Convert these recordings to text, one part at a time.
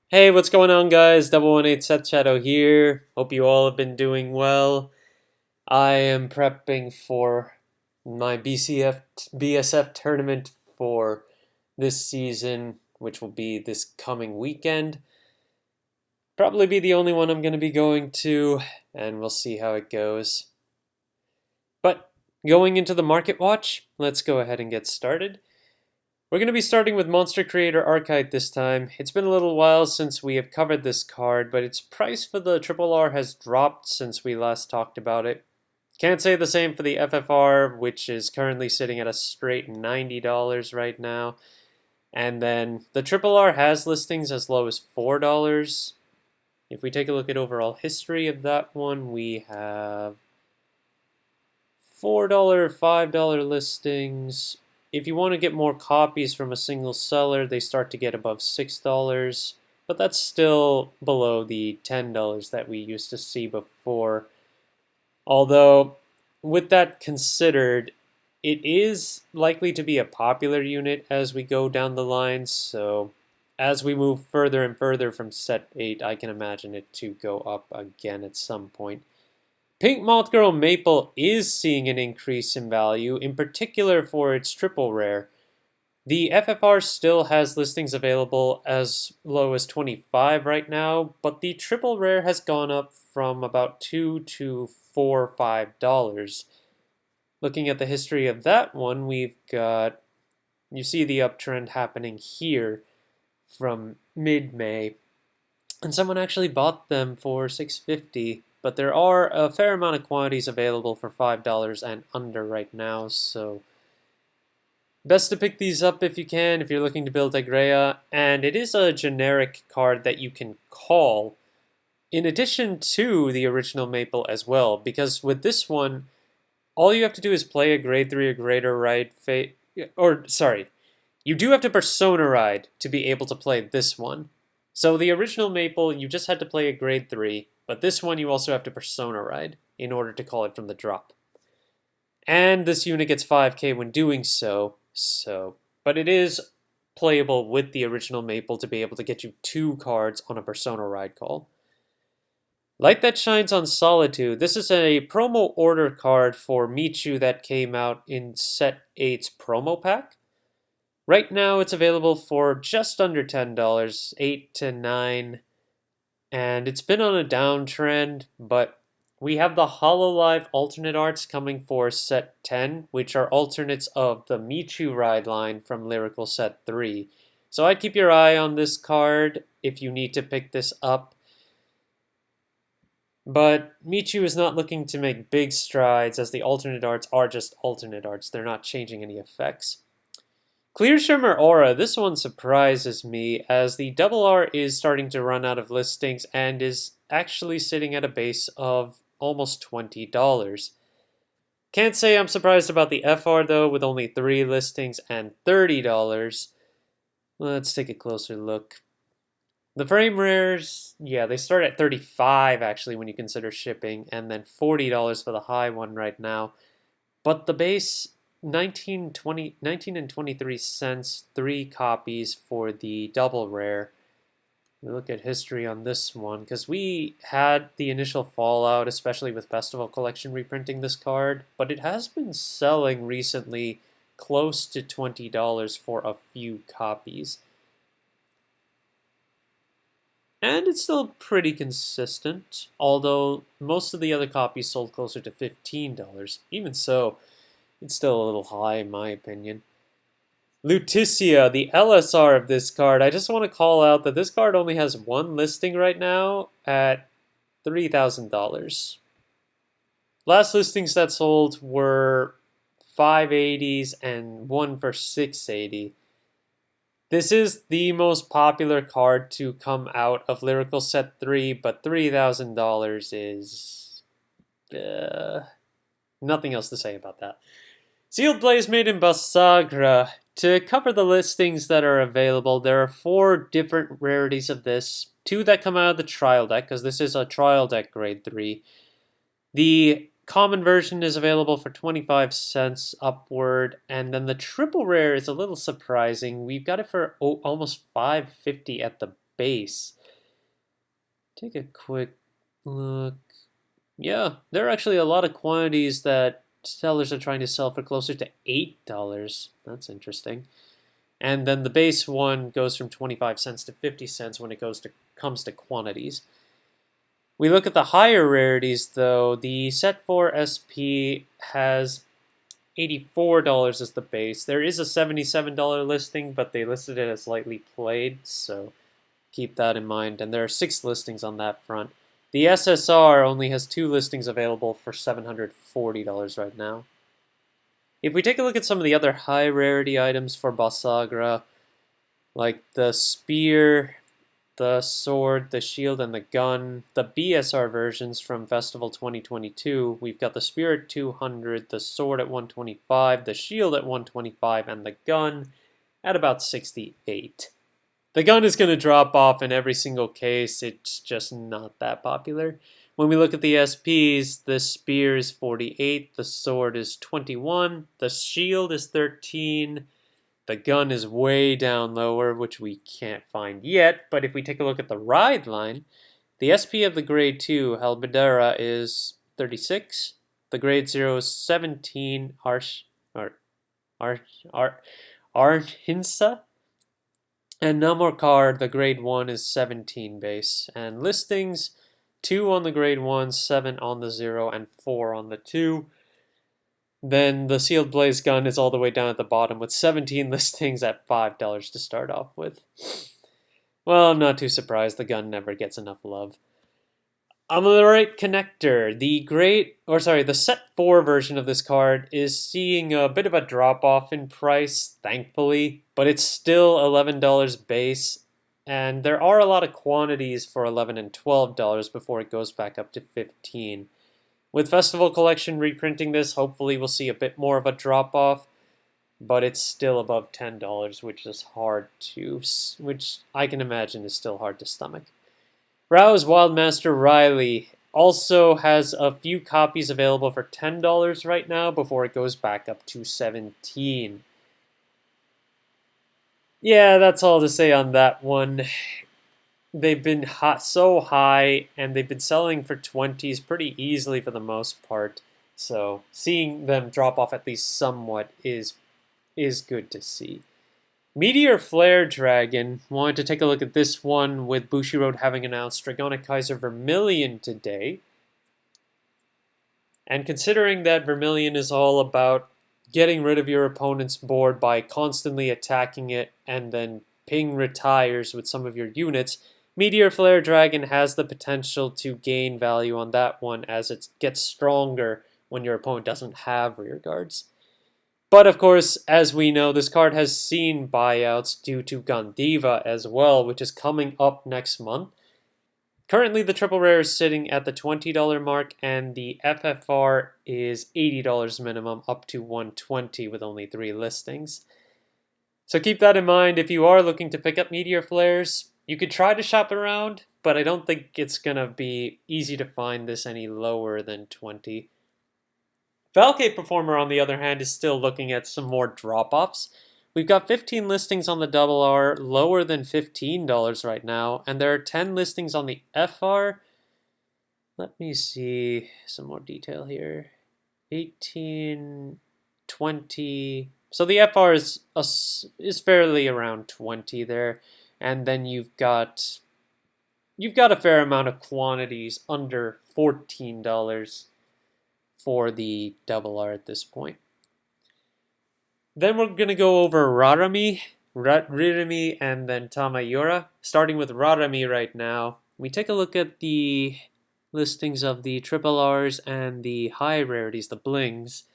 Hey, what's going on, guys? 018 Seth Shadow here. Hope you all have been doing well. I am prepping for my BSF tournament for this season, which will be this coming weekend. Probably be the only one I'm going to be going to, and we'll see how it goes. But going into the market watch, let's go ahead and get started. We're going to be starting with Monster Creator Archetype this time. It's been a little while since we have covered this card, but its price for the Triple R has dropped since we last talked about it. Can't say the same for the FFR, which is currently sitting at a straight $90 right now. And then the Triple R has listings as low as $4. If we take a look at overall history of that one, we have $4, $5 listings. If you want to get more copies from a single seller, they start to get above $6, but that's still below the $10 that we used to see before. Although, with that considered, it is likely to be a popular unit as we go down the line, so as we move further and further from set 8, I can imagine it to go up again at some point. Pink Moth Girl Maple is seeing an increase in value, in particular for its triple rare. The FFR still has listings available as low as 25 right now, but the triple rare has gone up from about $2 to $4, $5. Looking at the history of that one, we've got, you see the uptrend happening here from mid-May, and someone actually bought them for $6.50. But there are a fair amount of quantities available for $5 and under right now, so best to pick these up if you can, if you're looking to build Agrea. And it is a generic card that you can call in addition to the original Maple as well, because with this one, all you have to do is play a grade 3 or greater ride you do have to Persona Ride to be able to play this one. So the original Maple, you just had to play a grade 3, but this one you also have to Persona Ride in order to call it from the drop. And this unit gets 5k when doing so, but it is playable with the original Maple to be able to get you 2 cards on a Persona Ride call. Light That Shines on Solitude. This is a promo order card for Michu that came out in Set 8's promo pack. Right now it's available for just under $10, 8 to 9, and it's been on a downtrend, but we have the Hololive alternate arts coming for Set 10, which are alternates of the Michu ride line from Lyrical Set 3. So I'd keep your eye on this card if you need to pick this up. But Michu is not looking to make big strides, as the alternate arts are just alternate arts. They're not changing any effects. Clear Shimmer Aura, this one surprises me, as the Double R is starting to run out of listings and is actually sitting at a base of almost $20. Can't say I'm surprised about the FR though, with only 3 listings and $30. Let's take a closer look. The frame rares, yeah, they start at 35 actually when you consider shipping, and then $40 for the high one right now. But the base 19 and 23 cents, 3 copies for the double rare. We look at history on this one, because we had the initial fallout, especially with Festival Collection reprinting this card, but it has been selling recently close to $20 for a few copies. And it's still pretty consistent, although most of the other copies sold closer to $15. Even so, it's still a little high in my opinion. Lutetia, the LSR of this card. I just want to call out that this card only has 1 listing right now at $3,000. Last listings that sold were 580s and 1 for 680. This is the most popular card to come out of Lyrical Set 3, but $3,000 is nothing else to say about that. Sealed Blaze Maiden Bavsagra. To cover the listings that are available, there are 4 different rarities of this. 2 that come out of the trial deck, because this is a trial deck grade 3. The common version is available for 25 cents upward, and then the triple rare is a little surprising. We've got it for almost $5.50 at the base. Take a quick look. Yeah, there are actually a lot of quantities that sellers are trying to sell for closer to $8. That's interesting. And then the base one goes from 25 cents to 50 cents when it comes to quantities. We look at the higher rarities though. The set 4 SP has $84 as the base. There is a $77 listing, but they listed it as lightly played, so keep that in mind. And there are 6 listings on that front. The SSR only has 2 listings available for $740 right now. If we take a look at some of the other high rarity items for Bavsagra, like the spear, the sword, the shield, and the gun, the BSR versions from Festival 2022, we've got the spear at 200, the sword at 125, the shield at 125, and the gun at about 68. The gun is going to drop off in every single case. It's just not that popular. When we look at the SPs, the spear is 48, the sword is 21, the shield is 13, the gun is way down lower, which we can't find yet. But if we take a look at the ride line, the SP of the grade 2, Halberdera, is 36, the grade 0 is 17, Arhinsa, and Namorkar, the grade 1, is 17 base. And listings, 2 on the grade 1, 7 on the 0, and 4 on the 2. Then the sealed blaze gun is all the way down at the bottom with 17 listings at $5 to start off with. Well, I'm not too surprised. The gun never gets enough love. On the right connector, the set 4 version of this card is seeing a bit of a drop off in price, thankfully, but it's still $11 base, and there are a lot of quantities for $11 and $12 before it goes back up to $15. With Festival Collection reprinting this, hopefully we'll see a bit more of a drop off, but it's still above $10, which I can imagine is still hard to stomach. Rao's Wildmaster Riley also has a few copies available for $10 right now before it goes back up to $17. Yeah, that's all to say on that one. They've been so high, and they've been selling for 20s pretty easily for the most part. So seeing them drop off at least somewhat is good to see. Meteor Flare Dragon, wanted to take a look at this one with Bushiroad having announced Dragonic Kaiser Vermilion today. And considering that Vermilion is all about getting rid of your opponent's board by constantly attacking it and then ping retires with some of your units, Meteor Flare Dragon has the potential to gain value on that one as it gets stronger when your opponent doesn't have rear guards. But of course, as we know, this card has seen buyouts due to Gandiva as well, which is coming up next month. Currently, the triple rare is sitting at the $20 mark, and the FFR is $80 minimum, up to $120 with only 3 listings. So keep that in mind if you are looking to pick up Meteor Flares. You could try to shop around, but I don't think it's going to be easy to find this any lower than 20. Valkyrie Performer, on the other hand, is still looking at some more drop-offs. We've got 15 listings on the double R, lower than $15 right now, and there are 10 listings on the FR. Let me see some more detail here. 18, 20. So the FR is fairly around 20 there, and then you've got a fair amount of quantities under $14 for the double R at this point. Then we're going to go over Rarami, and then Tamayura. Starting with Rarami right now, we take a look at the listings of the triple Rs and the high rarities, the Blings.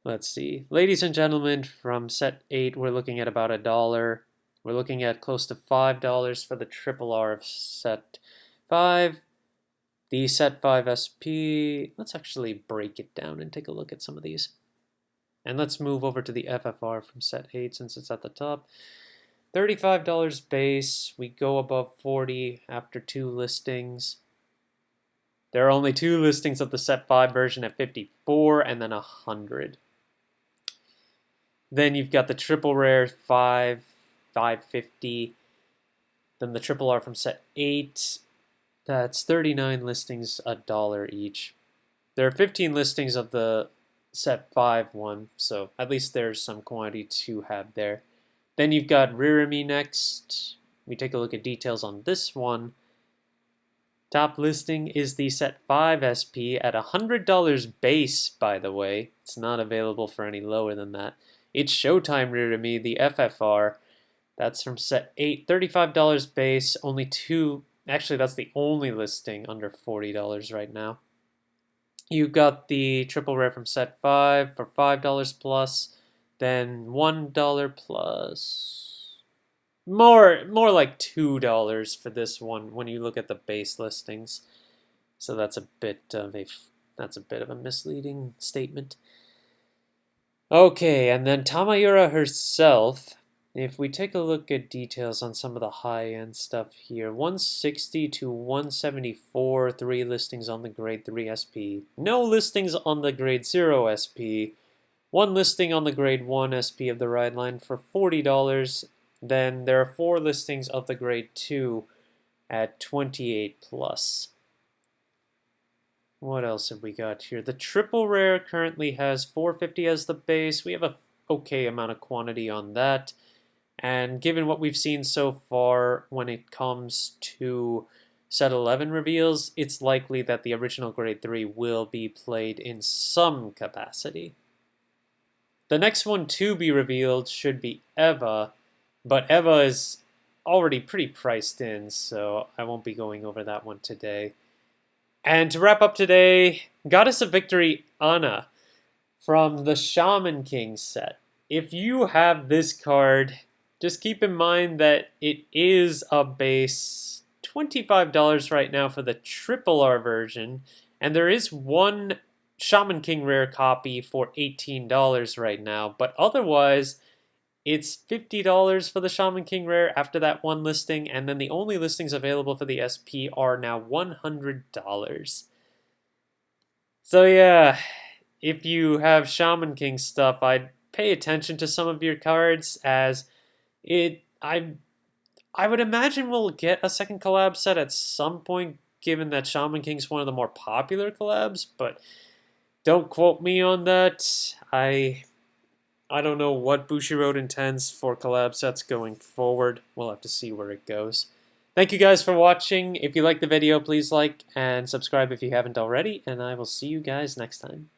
Let's see. Ladies and gentlemen, from set 8, we're looking at about $1. We're looking at close to $5 for the triple R of set 5. The set 5 SP, let's actually break it down and take a look at some of these. And let's move over to the FFR from set 8 since it's at the top. $35 base, we go above 40 after 2 listings. There are only 2 listings of the set 5 version at 54 and then 100. Then you've got the triple rare 5, 550. Then the triple R from set 8, that's 39 listings, $1 each. There are 15 listings of the set 5 one, so at least there's some quantity to have there. Then you've got Ririmi next. We take a look at details on this one. Top listing is the set 5 SP at $100 base, by the way. It's not available for any lower than that. It's Showtime Ririmi, the FFR. That's from set 8, $35 base, only two. Actually, that's the only listing under $40 right now. You got the triple rare from set 5 for $5 plus, then $1 plus. More like $2 for this one when you look at the base listings. So that's a bit of a misleading statement. Okay, and then Tamayura herself. If we take a look at details on some of the high-end stuff here, 160 to 174, 3 listings on the grade 3 SP. No listings on the grade 0 SP. 1 listing on the grade 1 SP of the ride line for $40. Then there are 4 listings of the grade 2 at 28 plus. What else have we got here? The triple rare currently has 450 as the base. We have a okay amount of quantity on that. And given what we've seen so far when it comes to set 11 reveals, it's likely that the original grade 3 will be played in some capacity. The next one to be revealed should be Eva, but Eva is already pretty priced in, so I won't be going over that one today. And to wrap up today, Goddess of Victory Anna from the Shaman King set. If you have this card, just keep in mind that it is a base $25 right now for the triple R version, and there is one Shaman King rare copy for $18 right now, but otherwise it's $50 for the Shaman King rare after that one listing, and then the only listings available for the SP are now $100. So yeah, if you have Shaman King stuff, I'd pay attention to some of your cards, as I would imagine we'll get a second collab set at some point, given that Shaman King's one of the more popular collabs, but don't quote me on that. I don't know what Bushiroad intends for collab sets going forward. We'll have to see where it goes. Thank you guys for watching. If you liked the video, please like and subscribe if you haven't already, and I will see you guys next time.